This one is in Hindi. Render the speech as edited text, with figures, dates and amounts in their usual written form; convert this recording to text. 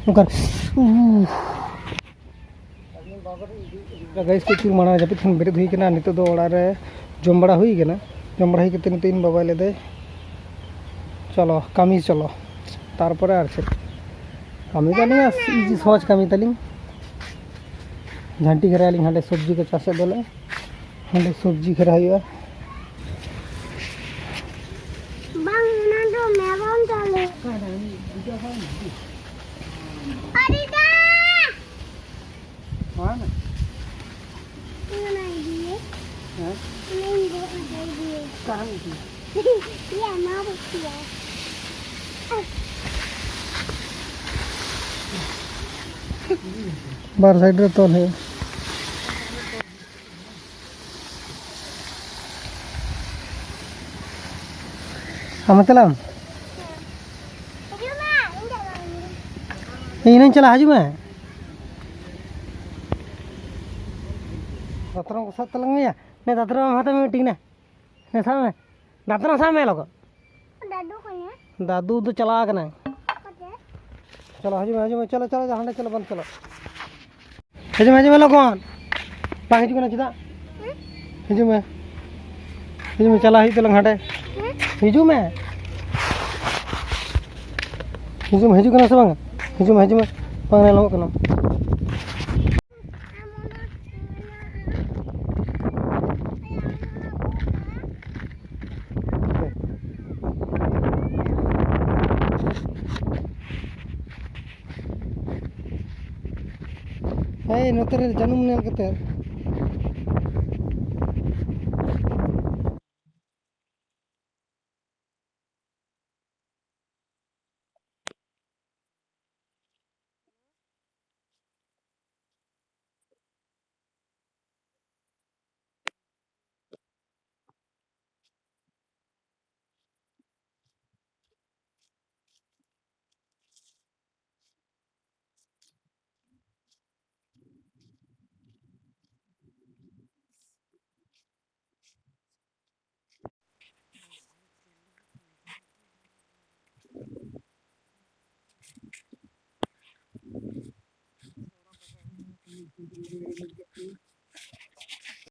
Bukan. Guys, kecil mana aja pun berit hui kena nito do orare jom bada hui kena. Jom bada hui kete nito in baba lede. Chalo, kami chalo. Tarpore ar se. Kami ka नहीं इजी सोच कमी तलिंग झंटी खरा लिंग हंडे सब्जी के चासे बोले हंडे सब्जी खरा हुआ bang na do meron chale अरे दा mana mana ini ha ini do ini kahan itu ya mau ya bar side रे तो है हम चलाम ये नहीं चला हाजू में दातरों को साथ तलंग या ने दातरों में हाथ में टिक ने सामने दातरों सामने लोग दादू को है दादू तो चला करना चलो हाजू में चलो चलो हंडे चलो बंद चलो हाजू में लोगों पांच को ना चिदा हाजू में चला ही तलंग हंडे हाजू में करना सब हाजू में पांगने लोग करना hey noter janum nel kete